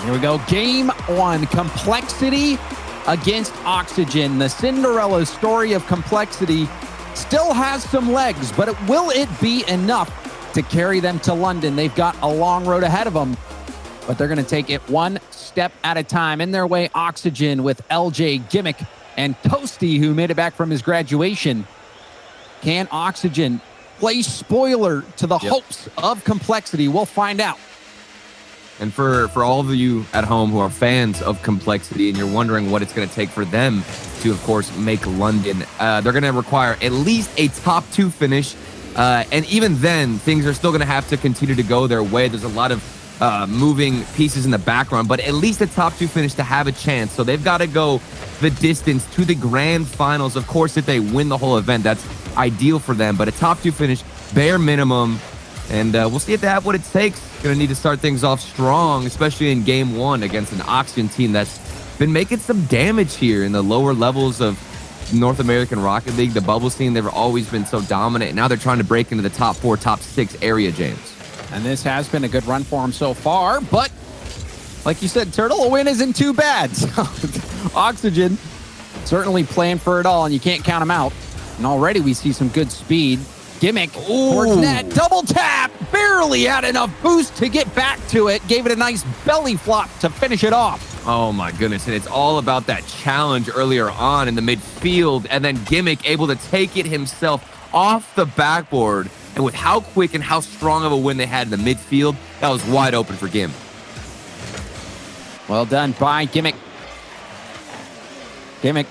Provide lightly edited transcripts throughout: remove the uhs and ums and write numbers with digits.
Here we go. Game 1. Complexity against Oxygen. The Cinderella story of Complexity still has some legs, but will it be enough to carry them to London? They've got a long road ahead of them, but they're going to take it one step at a time. In their way, Oxygen with LJ, Gimmick, and Toasty, who made it back from his graduation. Can Oxygen play spoiler to the hopes of Complexity? We'll find out. And for all of you at home who are fans of Complexity and you're wondering what it's going to take for them to, of course, make London, they're going to require at least a top 2 finish. And even then, things are still going to have to continue to go their way. There's a lot of moving pieces in the background, but at least a top 2 finish to have a chance. So they've got to go the distance to the grand finals. Of course, if they win the whole event, that's ideal for them, but a top 2 finish, bare minimum. And we'll see if they have what it takes. Going to need to start things off strong, especially in game 1 against an Oxygen team that's been making some damage here in the lower levels of North American Rocket League. The bubble scene, they've always been so dominant. And now they're trying to break into the top 4, top 6 area, James. And this has been a good run for them so far, but like you said, Turtle, a win isn't too bad. So, Oxygen certainly playing for it all, and you can't count them out. And already we see some good speed. Gimmick towards net, double tap, barely had enough boost to get back to it. Gave it a nice belly flop to finish it off. Oh my goodness, and it's all about that challenge earlier on in the midfield, and then Gimmick able to take it himself off the backboard. And with how quick and how strong of a win they had in the midfield, that was wide open for Gim. Well done by Gimmick. Gimmick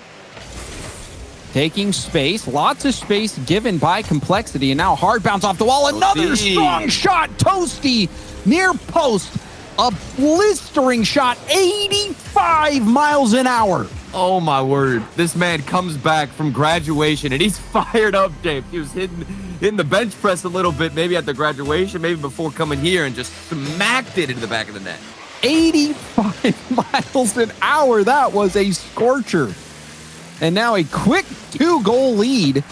taking space, lots of space given by Complexity, and now hard bounce off the wall. Another strong shot. Toasty near post. A blistering shot, 85 miles an hour. Oh my word. This man comes back from graduation and he's fired up, Dave. He was hitting the bench press a little bit, maybe at the graduation, maybe before coming here, and just smacked it into the back of the net. 85 miles an hour. That was a scorcher. And now a quick 2-goal lead.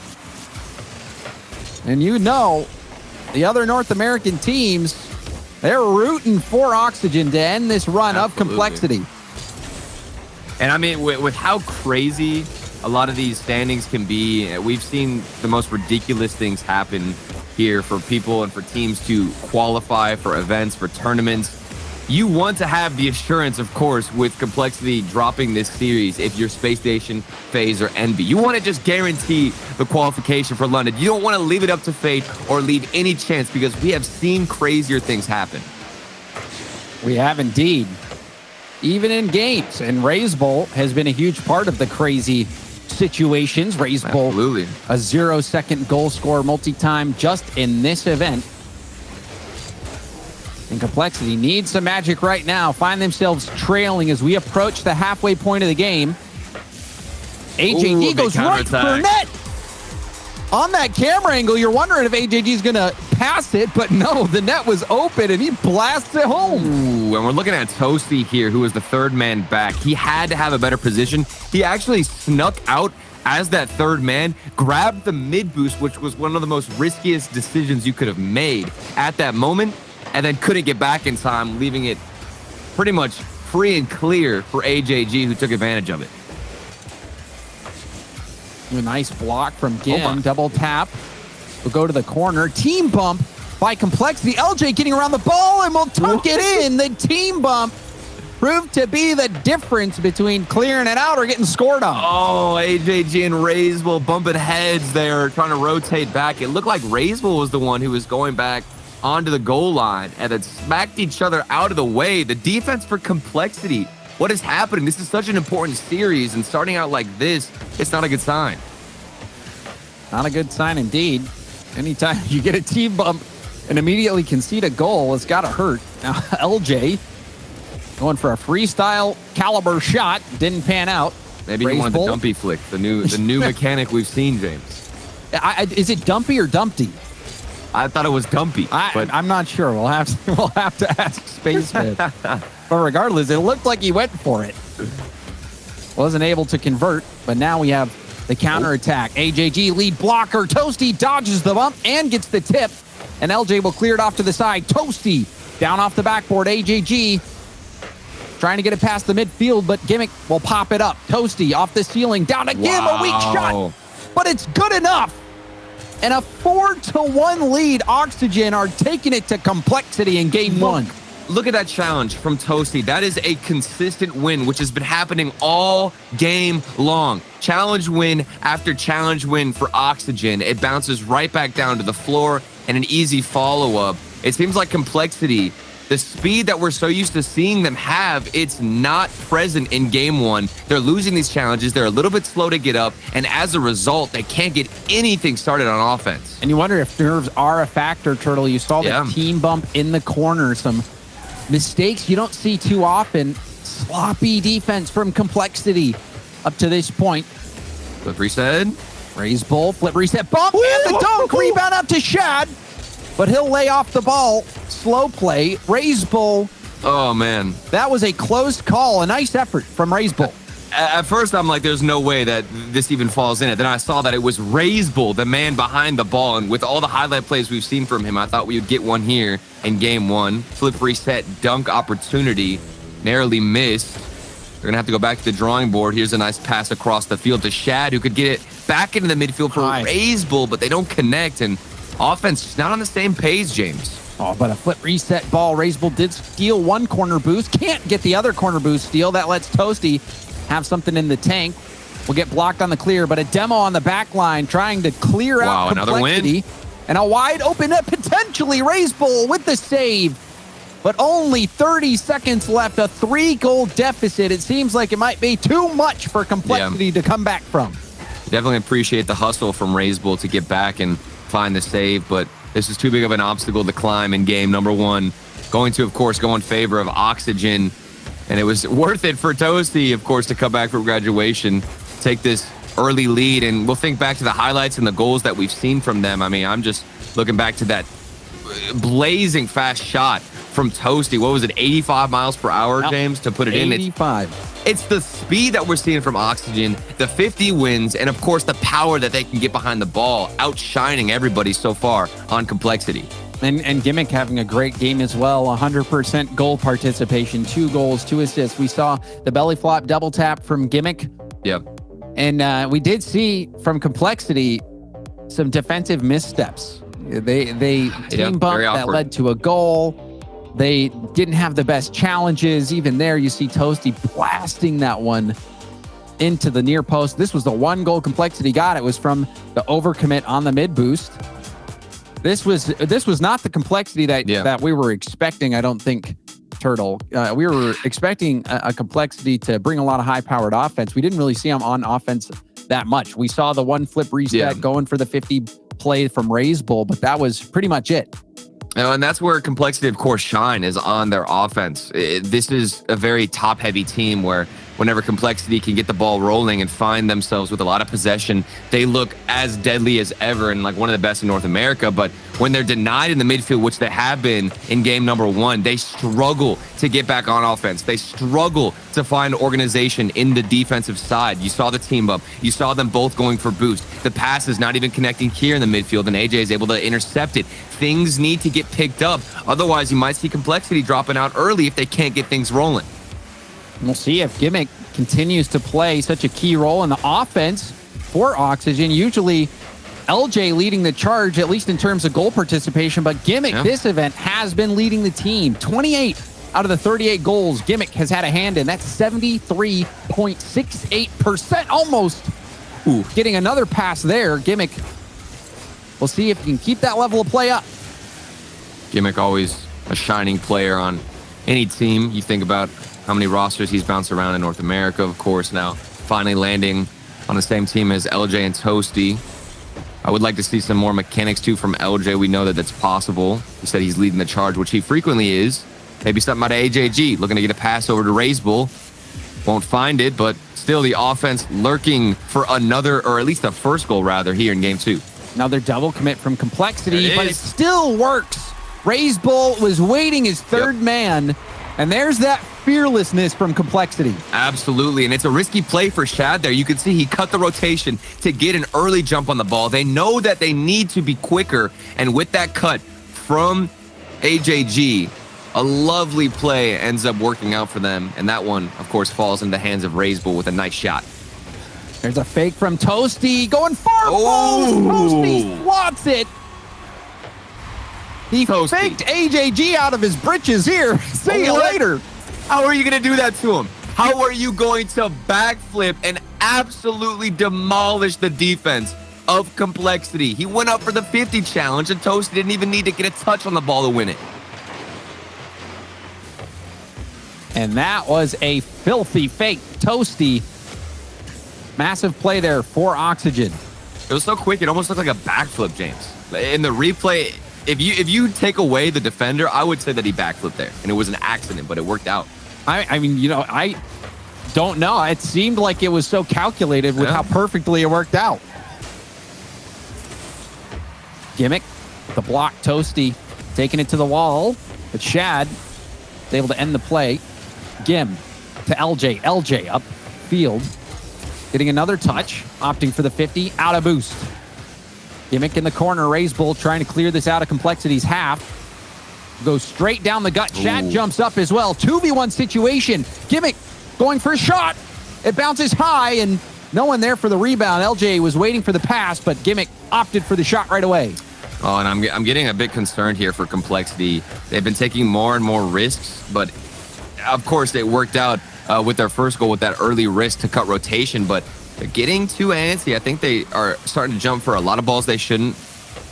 And you know, the other North American teams, they're rooting for Oxygen to end this run of Complexity. And I mean, with how crazy a lot of these standings can be, we've seen the most ridiculous things happen here for people and for teams to qualify for events, for tournaments. You want to have the assurance, of course, with Complexity dropping this series if you're Space Station, FaZe, or Envy. You want to just guarantee the qualification for London. You don't want to leave it up to fate or leave any chance, because we have seen crazier things happen. We have indeed. Even in games. And Raise Bowl has been a huge part of the crazy situations. Raise Bowl, absolutely, a 0-second goal scorer multi-time just in this event. And Complexity needs some magic right now. Find themselves trailing as we approach the halfway point of the game. AJG goes right for net. On that camera angle, you're wondering if AJG is going to pass it, but no, the net was open and he blasts it home. Ooh, and we're looking at Toasty here, who was the 3rd man back. He had to have a better position. He actually snuck out as that 3rd man, grabbed the mid boost, which was one of the most riskiest decisions you could have made at that moment, and then couldn't get back in time, leaving it pretty much free and clear for AJG, who took advantage of it. A nice block from Gim. Double tap. We'll go to the corner. Team bump by Complexity. LJ getting around the ball and will tuck it in. The team bump proved to be the difference between clearing it out or getting scored on. Oh, AJG and Raiseville bumping heads there, trying to rotate back. It looked like Raiseville was the one who was going back onto the goal line and then smacked each other out of the way. The defense for Complexity. What is happening? This is such an important series, and starting out like this, it's not a good sign. Not a good sign indeed. Anytime you get a team bump and immediately concede a goal, it's got to hurt. Now, LJ going for a freestyle caliber shot. Didn't pan out. Maybe he wanted the dumpy flick, the new mechanic we've seen, James. Is it dumpy or dumpty? I thought it was dumpy. But I'm not sure. We'll have to ask Spaceman. But regardless, it looked like he went for it. Wasn't able to convert, but now we have the counterattack. AJG lead blocker. Toasty dodges the bump and gets the tip. And LJ will clear it off to the side. Toasty down off the backboard. AJG trying to get it past the midfield, but Gimmick will pop it up. Toasty off the ceiling, down to Gim, a weak shot, but it's good enough. And a 4-1 lead. Oxygen are taking it to Complexity in game one. Look at that challenge from Toasty. That is a consistent win, which has been happening all game long. Challenge win after challenge win for Oxygen. It bounces right back down to the floor and an easy follow-up. It seems like Complexity, the speed that we're so used to seeing them have, it's not present in game one. They're losing these challenges. They're a little bit slow to get up. And as a result, they can't get anything started on offense. And you wonder if nerves are a factor, Turtle. You saw the team bump in the corner. Some mistakes you don't see too often. Sloppy defense from Complexity up to this point. Flip reset. Raise bull, flip reset, bump, and the dunk. Rebound out to Shad. But he'll lay off the ball. Slow play. Raise bull. Oh, man. That was a close call. A nice effort from Raise bull. At first, I'm like, there's no way that this even falls in it. Then I saw that it was Raise bull, the man behind the ball. And with all the highlight plays we've seen from him, I thought we would get one here in game one. Flip reset, dunk opportunity. Narrowly missed. They're going to have to go back to the drawing board. Here's a nice pass across the field to Shad, who could get it back into the midfield for Raise bull, but they don't connect. And offense is not on the same page, James. Oh, but a flip reset ball. Raise bull did steal one corner boost. Can't get the other corner boost steal. That lets Toasty have something in the tank. Will get blocked on the clear, but a demo on the back line trying to clear out Complexity. Another win. And a wide open up, potentially Raise bull with the save. But only 30 seconds left, a 3-goal deficit. It seems like it might be too much for Complexity to come back from. Definitely appreciate the hustle from Raise bull to get back and find the save, but this is too big of an obstacle to climb in game number one. Going to, of course, go in favor of Oxygen, and it was worth it for Toasty, of course, to come back from graduation, take this early lead, and we'll think back to the highlights and the goals that we've seen from them. I mean, I'm just looking back to that blazing fast shot from Toasty. What was it, 85 miles per hour, James, to put it in? 85. It's the speed that we're seeing from Oxygen, the 50 wins, and of course the power that they can get behind the ball, outshining everybody so far on Complexity. And Gimmick having a great game as well. 100% goal participation, 2 goals, 2 assists. We saw the belly flop double tap from Gimmick. Yep. And we did see from Complexity some defensive missteps. They team bump that led to a goal. They didn't have the best challenges. Even there, you see Toasty blasting that one into the near post. This was the 1 goal Complexity got. It was from the overcommit on the mid boost. This was not the Complexity that we were expecting, I don't think, Turtle. We were expecting a Complexity to bring a lot of high-powered offense. We didn't really see them on offense that much. We saw the 1 flip reset going for the 50 play from Raise bull, but that was pretty much it. And that's where Complexity, of course, shine is on their offense. This is a very top-heavy team where whenever Complexity can get the ball rolling and find themselves with a lot of possession, they look as deadly as ever and like one of the best in North America. But when they're denied in the midfield, which they have been in game number one, they struggle to get back on offense. They struggle to find organization in the defensive side. You saw the team bump. You saw them both going for boost. The pass is not even connecting here in the midfield, and AJ is able to intercept it. Things need to get picked up. Otherwise, you might see Complexity dropping out early if they can't get things rolling. We'll see if Gimmick continues to play such a key role in the offense for Oxygen. Usually LJ leading the charge, at least in terms of goal participation, but Gimmick this event has been leading the team. 28 out of the 38 goals Gimmick has had a hand in. That's 73.68%, almost. Ooh, getting another pass there. Gimmick, we'll see if he can keep that level of play up. Gimmick always a shining player on any team. You think about how many rosters he's bounced around in North America, of course, now finally landing on the same team as LJ and Toasty. I would like to see some more mechanics, too, from LJ. We know that that's possible. He said he's leading the charge, which he frequently is. Maybe something out of AJG, looking to get a pass over to Raise bull. Won't find it, but still the offense lurking for another, or at least the first goal, rather, here in game two. Another double commit from Complexity, but it still works. Raise bull was waiting his third man, and there's that fearlessness from Complexity. Absolutely, and it's a risky play for Shad there. You can see he cut the rotation to get an early jump on the ball. They know that they need to be quicker, and with that cut from AJG, a lovely play ends up working out for them. And that one, of course, falls in the hands of Razebull with a nice shot. There's a fake from Toasty going far post. Toasty swats it. He faked AJG out of his britches here. See you later. How are you going to do that to him? How are you going to backflip and absolutely demolish the defense of Complexity? He went up for the 50 challenge, and Toasty didn't even need to get a touch on the ball to win it. And that was a filthy fake. Toasty. Massive play there for Oxygen. It was so quick, it almost looked like a backflip, James. In the replay, if you take away the defender, I would say that he backflipped there. And it was an accident, but it worked out. I mean, you know, I don't know. It seemed like it was so calculated with how perfectly it worked out. Gimmick, the block, Toasty, taking it to the wall. But Shad is able to end the play. Gim to LJ. LJ up field. Getting another touch. Opting for the 50. Out of boost. Gimmick in the corner. Razebull trying to clear this out of Complexity's half. Goes straight down the gut. Shad jumps up as well. 2v1 situation. Gimmick going for a shot. It bounces high and no one there for the rebound. LJ was waiting for the pass, but Gimmick opted for the shot right away. Oh, and I'm getting a bit concerned here for Complexity. They've been taking more and more risks, but of course it worked out with their first goal with that early risk to cut rotation, but they're getting too antsy. I think they are starting to jump for a lot of balls they shouldn't.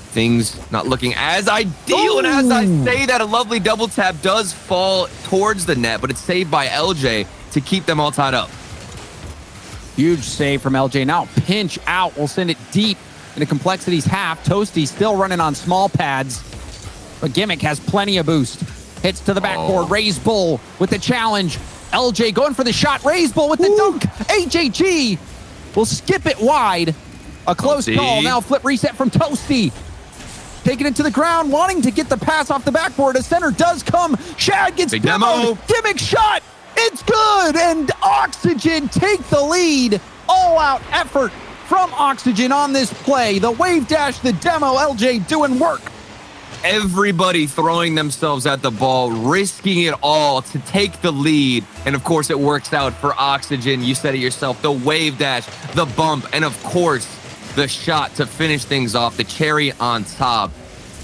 Things not looking as ideal. And as I say that, a lovely double tap does fall towards the net, but it's saved by LJ to keep them all tied up. Huge save from LJ. Now pinch out. We'll send it deep into Complexity's half. Toasty still running on small pads, but Gimmick has plenty of boost. Hits to the backboard. Razebull with the challenge. LJ going for the shot. Razebull with the dunk. AJG will skip it wide. A close call. Now flip reset from Toasty. Taking it to the ground, wanting to get the pass off the backboard. A center does come. Shad gets demoed. Gimmick shot. It's good. And Oxygen take the lead. All-out effort from Oxygen on this play. The wave dash, the demo, LJ doing work. Everybody throwing themselves at the ball, risking it all to take the lead. And of course, it works out for Oxygen. You said it yourself, the wave dash, the bump, and of course, the shot to finish things off, the cherry on top.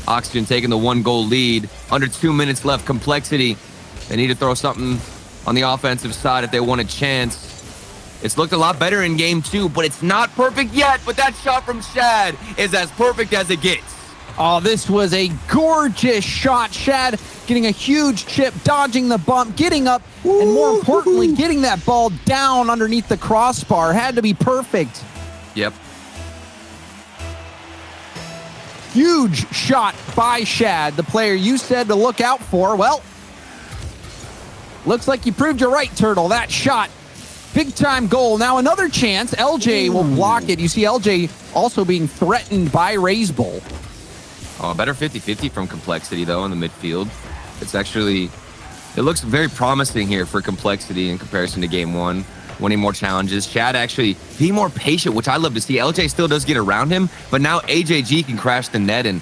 Oxygen taking the 1-goal lead. Under 2 minutes left. Complexity, they need to throw something on the offensive side if they want a chance. It's looked a lot better in game 2, but it's not perfect yet. But that shot from Shad is as perfect as it gets. Oh, this was a gorgeous shot. Shad getting a huge chip, dodging the bump, getting up, and more importantly, getting that ball down underneath the crossbar. Had to be perfect. Yep. Huge shot by Shad, the player you said to look out for. Well, looks like you proved you're right, Turtle. That shot, big time goal. Now another chance. LJ will block it. You see LJ also being threatened by Razebull. Oh, better 50-50 from Complexity, though, in the midfield. It's actually, it looks very promising here for Complexity in comparison to game 1. Winning more challenges. Shad actually being more patient, which I love to see. LJ still does get around him, but now AJG can crash the net and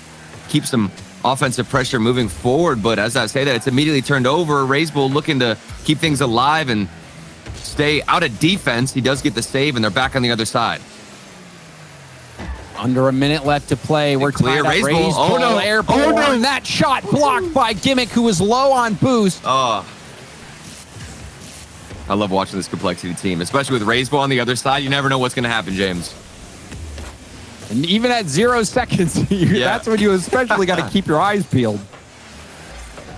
keep some offensive pressure moving forward. But as I say that, it's immediately turned over. Razebull looking to keep things alive and stay out of defense. He does get the save, and they're back on the other side. Under a minute left to play. We're clear. Razebull. Oh no! Airborne. Oh no! That shot blocked by Gimmick, who was low on boost. Oh. I love watching this Complexity team, especially with Razebull on the other side. You never know what's going to happen, James. And even at 0 seconds, that's when you especially got to keep your eyes peeled.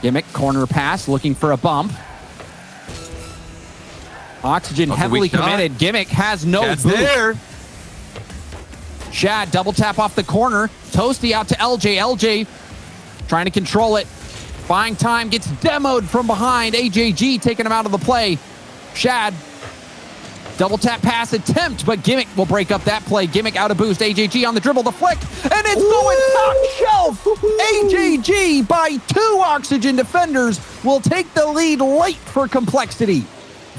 Gimmick, corner pass, looking for a bump. Oxygen heavily committed. Gimmick has no boost. There. Shad, double tap off the corner. Toasty out to LJ. LJ trying to control it. Buying time, gets demoed from behind. AJG taking him out of the play. Shad, double tap pass attempt, but Gimmick will break up that play. Gimmick out of boost. AJG on the dribble, the flick, and it's going top shelf. AJG by 2 Oxygen defenders will take the lead late for Complexity.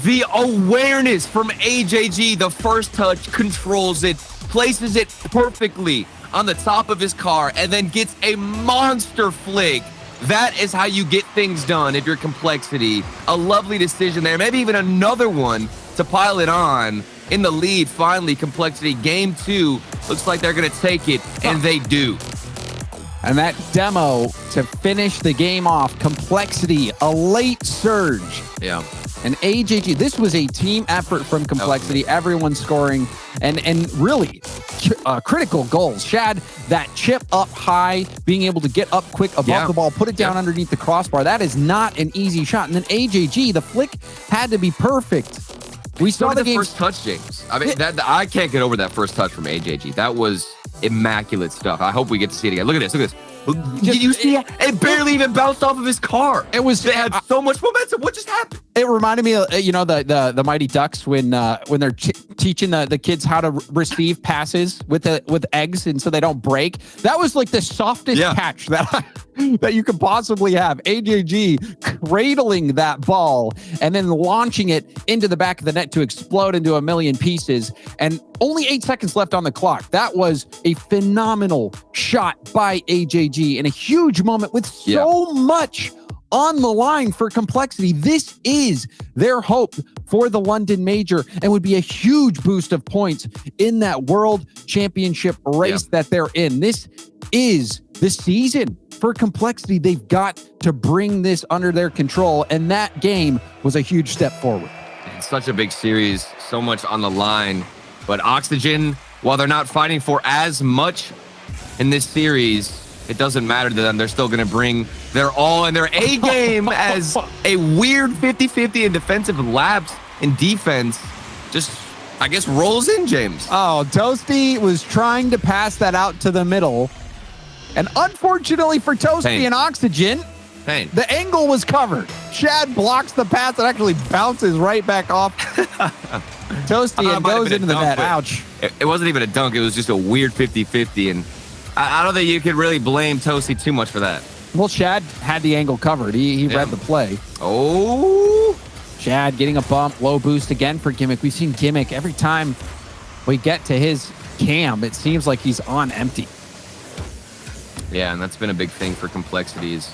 The awareness from AJG, the first touch, controls it, places it perfectly on the top of his car, and then gets a monster flick That is how you get things done if you're Complexity. A lovely decision there. Maybe even another one to pile it on. In the lead, finally, Complexity. Game 2 looks like they're going to take it, and they do. And that demo to finish the game off, Complexity, a late surge. Yeah. And AJG, this was a team effort from Complexity, everyone scoring, and really critical goals. Shad, that chip up high, being able to get up quick above the ball, put it down underneath the crossbar. That is not an easy shot. And then AJG, the flick had to be perfect. We saw the first touch, James. I mean, I can't get over that first touch from AJG. That was immaculate stuff. I hope we get to see it again. Look at this. Look at this. Did you see it? It barely even bounced off of his car. They had so much momentum. What just happened? It reminded me of, the Mighty Ducks when they're teaching the kids how to receive passes with eggs and so they don't break. That was like the softest catch that you could possibly have. AJG cradling that ball and then launching it into the back of the net to explode into a million pieces. And only 8 seconds left on the clock. That was a phenomenal shot by AJG and a huge moment with so much on the line for Complexity. This is their hope for the London Major and would be a huge boost of points in that World Championship race that they're in. This is the season for Complexity. They've got to bring this under their control, and that game was a huge step forward. It's such a big series, so much on the line. But Oxygen, while they're not fighting for as much in this series, it doesn't matter to them. They're still going to bring their all in their A game as a weird 50-50 in defensive lapse in defense. Just, I guess, rolls in, James. Oh, Toasty was trying to pass that out to the middle. And unfortunately for Toasty and Oxygen, the angle was covered. Shad blocks the pass. It actually bounces right back off Toasty and goes into the net. Ouch. It wasn't even a dunk. It was just a weird 50-50. And I don't think you could really blame Toasty too much for that. Well, Shad had the angle covered. He read the play. Oh. Shad getting a bump. Low boost again for Gimmick. We've seen Gimmick every time we get to his cam. It seems like he's on empty. Yeah, and that's been a big thing for Complexity is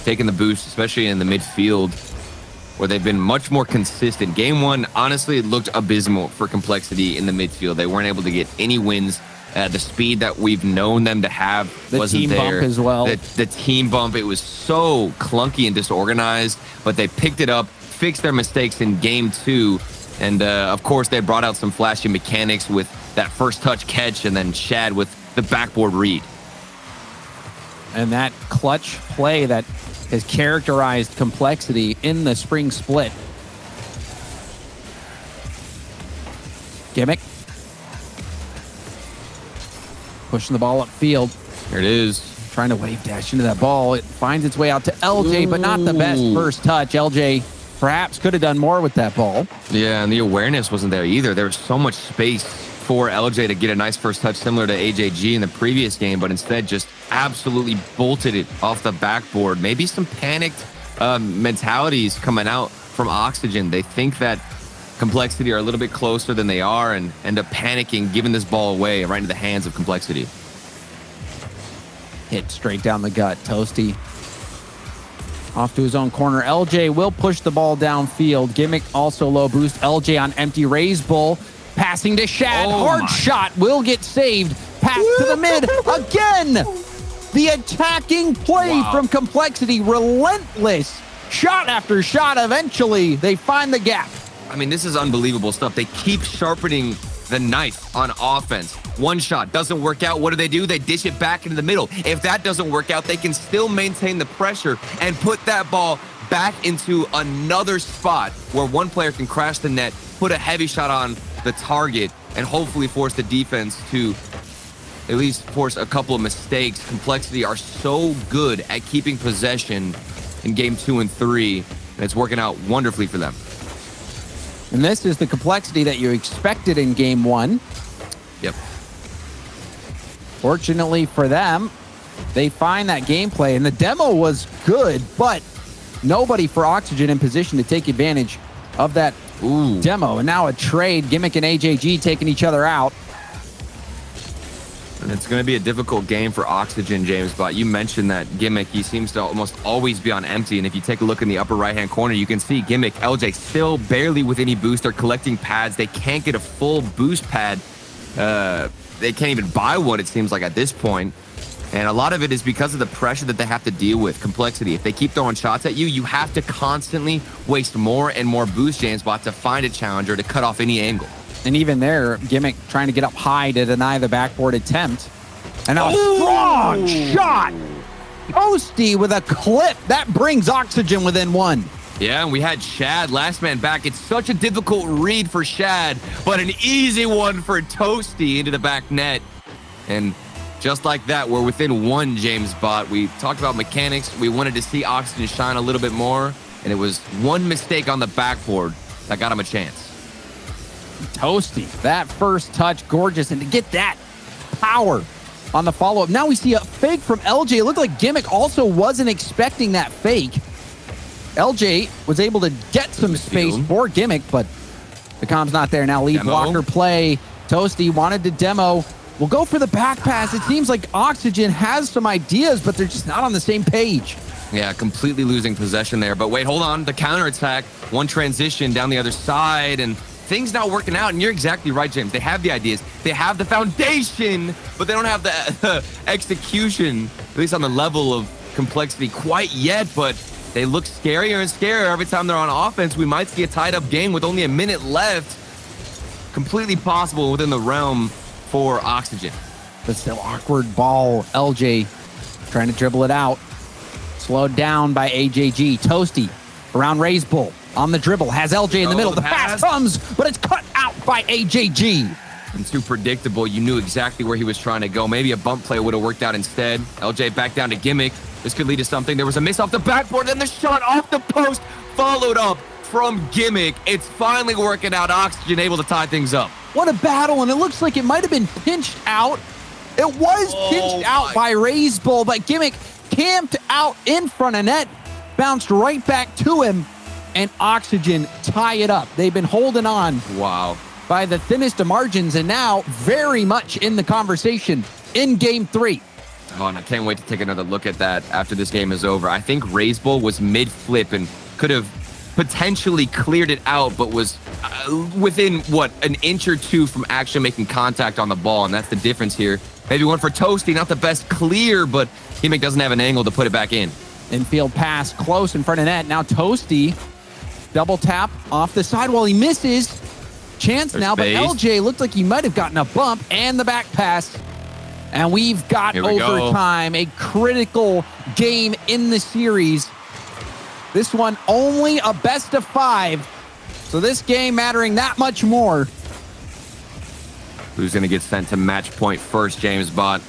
taking the boost, especially in the midfield, where they've been much more consistent. Game 1, honestly, it looked abysmal for Complexity in the midfield. They weren't able to get any wins. The speed that we've known them to have wasn't there. The team bump as well. The team bump, it was so clunky and disorganized, but they picked it up, fixed their mistakes in Game 2, and of course, they brought out some flashy mechanics with that first touch catch and then Shad with the backboard read. And that clutch play that has characterized Complexity in the spring split. Gimmick. Pushing the ball upfield. Here it is. Trying to wave dash into that ball. It finds its way out to LJ, but not the best first touch. LJ perhaps could have done more with that ball. Yeah, and the awareness wasn't there either. There was so much space for LJ to get a nice first touch similar to AJG in the previous game, but instead just absolutely bolted it off the backboard. Maybe some panicked mentalities coming out from Oxygen. They think that Complexity are a little bit closer than they are and end up panicking, giving this ball away right into the hands of Complexity. Hit straight down the gut. Toasty off to his own corner. LJ will push the ball downfield. Gimmick also low boost. LJ on empty. Raise bull. Passing to Shad. Hard shot. Will get saved. Pass to the mid. Again. The attacking play from Complexity. Relentless. Shot after shot. Eventually, they find the gap. I mean, this is unbelievable stuff. They keep sharpening the knife on offense. One shot doesn't work out. What do? They dish it back into the middle. If that doesn't work out, they can still maintain the pressure and put that ball back into another spot where one player can crash the net, put a heavy shot on the target, and hopefully force the defense to at least force a couple of mistakes. Complexity are so good at keeping possession in game 2 and 3, and it's working out wonderfully for them. And this is the Complexity that you expected in game 1. Yep. Fortunately for them, they find that gameplay, and the demo was good, but nobody for Oxygen in position to take advantage of that demo. And now a trade, Gimmick and AJG taking each other out. And it's going to be a difficult game for Oxygen, James, but you mentioned that Gimmick, he seems to almost always be on empty. And if you take a look in the upper right-hand corner, you can see Gimmick, LJ still barely with any boost. They're collecting pads. They can't get a full boost pad. They can't even buy one, it seems like, at this point. And a lot of it is because of the pressure that they have to deal with, Complexity. If they keep throwing shots at you, you have to constantly waste more and more boost, James Bot, to find a challenger to cut off any angle. And even there, Gimmick trying to get up high to deny the backboard attempt. And a strong shot. Toasty with a clip. That brings Oxygen within one. Yeah, and we had Shad, last man back. It's such a difficult read for Shad, but an easy one for Toasty into the back net. And just like that, we're within one, James Bot. We talked about mechanics. We wanted to see Oxygen shine a little bit more, and it was one mistake on the backboard that got him a chance. Toasty, that first touch, gorgeous. And to get that power on the follow-up. Now we see a fake from LJ. It looked like Gimmick also wasn't expecting that fake. LJ was able to get some space for Gimmick, but the comm's not there. Now lead blocker play. Toasty wanted to demo. We'll go for the back pass. It seems like Oxygen has some ideas, but they're just not on the same page. Yeah, completely losing possession there. But wait, hold on. The counterattack, one transition down the other side, and things not working out. And you're exactly right, James. They have the ideas. They have the foundation, but they don't have the execution, at least on the level of Complexity quite yet. But they look scarier and scarier every time they're on offense. We might see a tied-up game with only a minute left. Completely possible within the realm for Oxygen. But still awkward ball. LJ trying to dribble it out. Slowed down by AJG. Toasty around Raise Bull on the dribble. Has LJ in the middle. The pass comes, but it's cut out by AJG. And too predictable. You knew exactly where he was trying to go. Maybe a bump play would have worked out instead. LJ back down to Gimmick. This could lead to something. There was a miss off the backboard, and the shot off the post followed up from Gimmick. It's finally working out. Oxygen able to tie things up. What a battle, and it looks like it might have been pinched out. It was pinched out by Raise Bull, but Gimmick camped out in front of net, bounced right back to him, and Oxygen tie it up. They've been holding on by the thinnest of margins, and now very much in the conversation in Game 3. Oh, and I can't wait to take another look at that after this game is over. I think Raise Bull was mid-flip and could have potentially cleared it out, but was within, what, an inch or two from actually making contact on the ball, and that's the difference here. Maybe one for Toasty, not the best clear, but Gimmick doesn't have an angle to put it back in. Infield pass close in front of net. Now Toasty, double tap off the side while he misses. Chance now, but LJ looked like he might have gotten a bump, and the back pass. And we've got overtime, a critical game in the series. This one only a best of 5. So this game mattering that much more. Who's going to get sent to match point first, James Bot?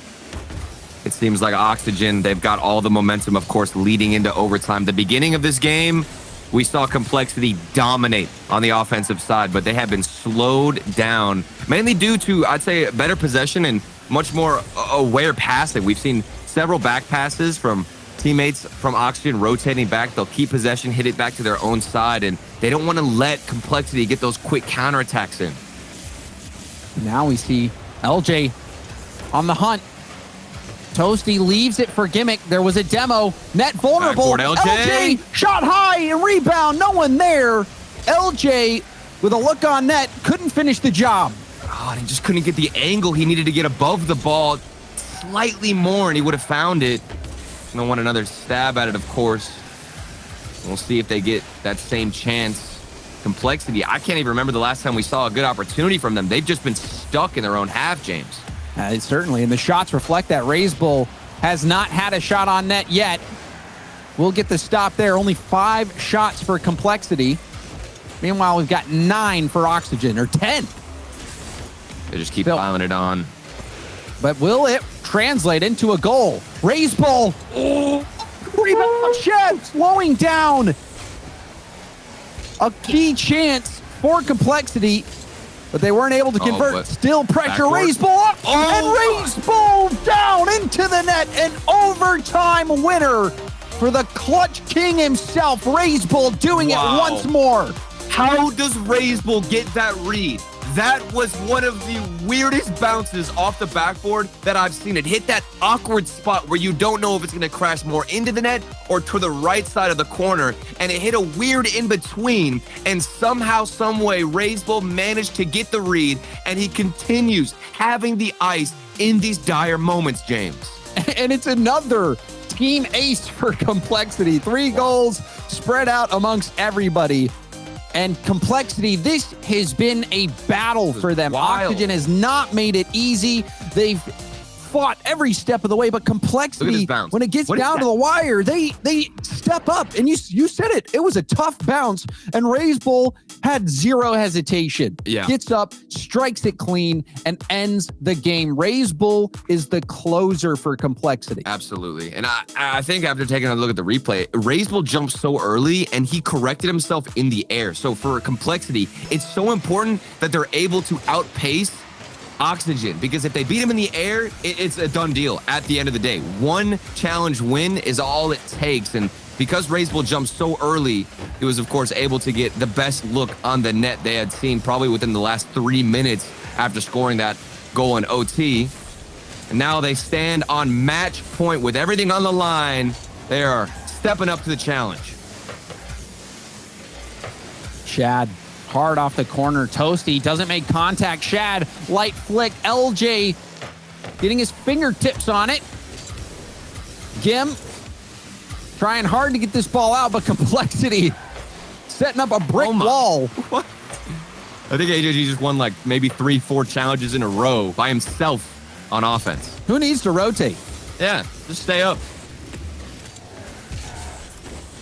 It seems like Oxygen, they've got all the momentum, of course, leading into overtime. The beginning of this game, we saw Complexity dominate on the offensive side, but they have been slowed down, mainly due to, I'd say, better possession and much more aware passing. We've seen several back passes from teammates from Oxygen rotating back. They'll keep possession, hit it back to their own side, and they don't want to let Complexity get those quick counterattacks in. Now we see LJ on the hunt. Toasty leaves it for Gimmick. There was a demo. Net vulnerable. LJ shot high and rebound. No one there. LJ with a look on net. Couldn't finish the job. Oh, he just couldn't get the angle he needed to get above the ball slightly more, and he would have found it. Don't want another stab at it, of course. We'll see if they get that same chance. Complexity, I can't even remember the last time we saw a good opportunity from them. They've just been stuck in their own half, James. Certainly, and the shots reflect that. Raise Bull has not had a shot on net yet. We'll get the stop there. Only 5 shots for Complexity. Meanwhile, we've got 9 for Oxygen, or 10. They just keep piling it on. But will it translate into a goal? Raise Bull. Rebound Shed slowing down. A key chance for Complexity, but they weren't able to convert. Still pressure. Raise Bull up and Raise Bull down into the net. An overtime winner for the clutch king himself. Raise Bull doing it once more. How does Raise Bull get that read? That was one of the weirdest bounces off the backboard that I've seen. It hit that awkward spot where you don't know if it's going to crash more into the net or to the right side of the corner. And it hit a weird in-between. And somehow, some way, RazeBull managed to get the read. And he continues having the ice in these dire moments, James. And it's another team ace for Complexity. 3 goals spread out amongst everybody. And Complexity, this has been a battle for them. Wild. Oxygen has not made it easy. They've fought every step of the way, but Complexity, when it gets down to the wire, they step up. And you said it. It was a tough bounce, and RazeBull had zero hesitation. Yeah. Gets up, strikes it clean, and ends the game. RazeBull is the closer for Complexity. Absolutely. And I think after taking a look at the replay, RazeBull jumped so early and he corrected himself in the air. So for Complexity, it's so important that they're able to outpace Oxygen, because if they beat him in the air, it's a done deal at the end of the day. One challenge win is all it takes. And because RazeBull jumped so early, he was, of course, able to get the best look on the net they had seen probably within the last 3 minutes after scoring that goal in OT. And now they stand on match point with everything on the line. They are stepping up to the challenge. Shad, hard off the corner. Toasty doesn't make contact. Shad, light flick. LJ getting his fingertips on it. Gim trying hard to get this ball out, but Complexity setting up a brick wall. What? I think AJG just won like maybe 3-4 challenges in a row by himself on offense. Who needs to rotate? Yeah, just stay up.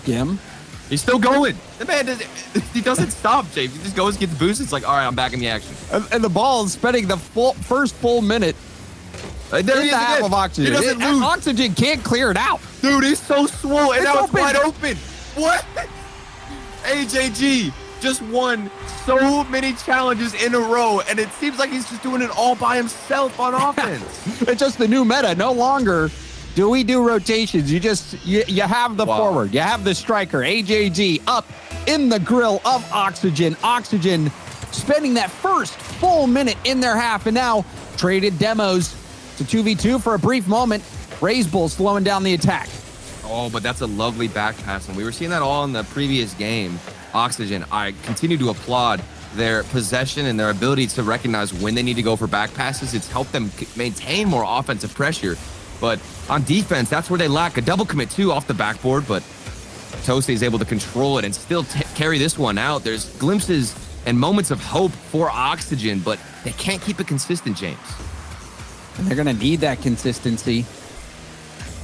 Gim. He's still going. The man doesn't stop, James. He just goes, gets boosted. It's like, all right, I'm back in the action. And the ball is spending the first full minute There in he the is half again. of Oxygen. He doesn't lose. Oxygen can't clear it out. Dude, he's so swole, and It's now open. it's wide open. What? AJG just won so many challenges in a row, and it seems like he's just doing it all by himself on offense. It's just the new meta. No longer do we do rotations. You have the forward. You have the striker. AJG up in the grill of Oxygen. Oxygen spending that first full minute in their half, and now traded demos to 2v2 for a brief moment. RazeBull slowing down the attack. Oh, but that's a lovely back pass, and we were seeing that all in the previous game. Oxygen, I continue to applaud their possession and their ability to recognize when they need to go for back passes. It's helped them maintain more offensive pressure. But on defense, that's where they lack. A double commit too off the backboard, but Toasty is able to control it and still carry this one out. There's glimpses and moments of hope for Oxygen, but they can't keep it consistent, James. And they're going to need that consistency.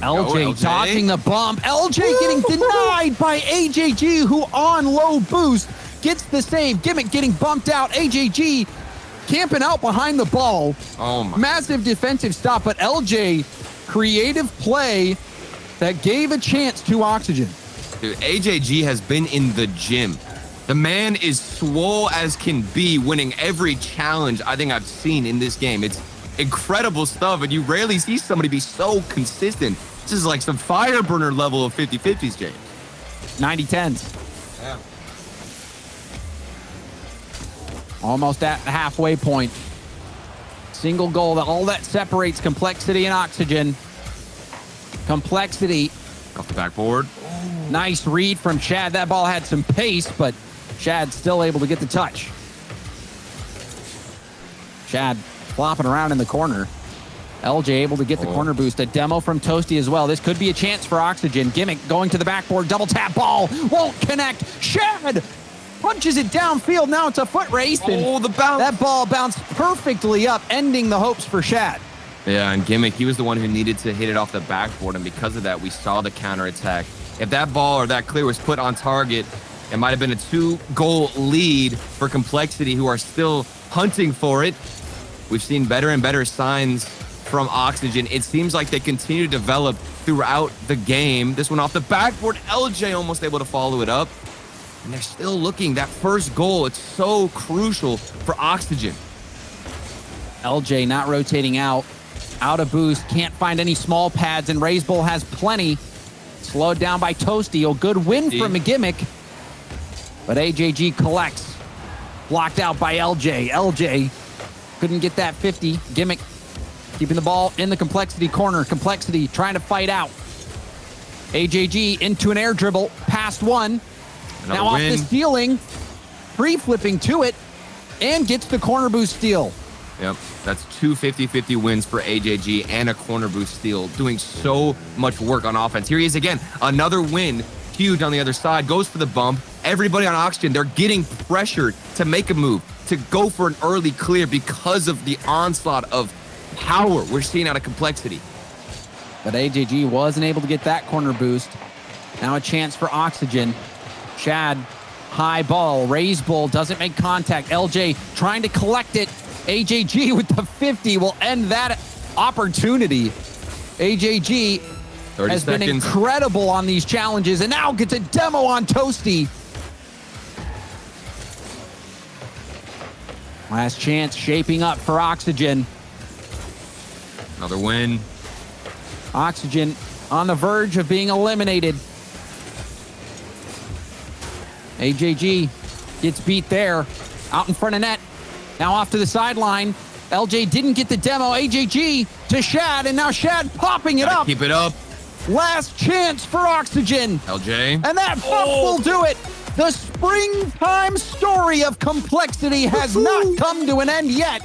LJ dodging the bump. LJ getting denied by AJG, who on low boost gets the save. Gimmick getting bumped out. AJG camping out behind the ball. Oh my. Massive defensive stop, but LJ, creative play that gave a chance to Oxygen. Dude, AJG has been in the gym. The man is swole as can be, winning every challenge I think I've seen in this game. It's incredible stuff, and you rarely see somebody be so consistent. This is like some fire burner level of 50-50s, James. 90-10s. Yeah. Almost at the halfway point. Single goal, all that separates Complexity and Oxygen. Complexity. Off the backboard. Nice read from Shad. That ball had some pace, but Shad still able to get the touch. Shad flopping around in the corner. LJ able to get the corner boost. A demo from Toasty as well. This could be a chance for Oxygen. Gimmick going to the backboard. Double tap ball. Won't connect. Shad punches it downfield. Now it's a foot race. Oh, the bounce. That ball bounced perfectly up, ending the hopes for Shad. Yeah, and Gimmick, he was the one who needed to hit it off the backboard, and because of that, we saw the counterattack. If that ball or that clear was put on target, it might have been a 2-goal lead for Complexity, who are still hunting for it. We've seen better and better signs from Oxygen. It seems like they continue to develop throughout the game. This one off the backboard, LJ almost able to follow it up. And they're still looking. That first goal, it's so crucial for Oxygen. LJ not rotating out of boost. Can't find any small pads, and RazeBull has plenty. Slowed down by Toasty. A good win from a Gimmick. But AJG collects. Blocked out by LJ. LJ couldn't get that 50. Gimmick keeping the ball in the Complexity corner. Complexity trying to fight out. AJG into an air dribble. Past one. Another now win. Off the ceiling. Free flipping to it. And gets the corner boost steal. Yep, that's two 50-50 wins for AJG and a corner boost steal, doing so much work on offense. Here he is again, another win, huge on the other side, goes for the bump. Everybody on Oxygen, they're getting pressured to make a move, to go for an early clear because of the onslaught of power we're seeing out of Complexity. But AJG wasn't able to get that corner boost. Now a chance for Oxygen. Shad, high ball, raise bull, doesn't make contact. LJ trying to collect it. AJG with the 50 will end that opportunity. AJG has been incredible on these challenges and now gets a demo on Toasty. Last chance shaping up for Oxygen. Another win. Oxygen on the verge of being eliminated. AJG gets beat there, out in front of net. Now off to the sideline. LJ didn't get the demo. AJG to Shad, and now Shad popping it up. Keep it up. Last chance for Oxygen. LJ. And that pop will do it. The springtime story of Complexity has not come to an end yet.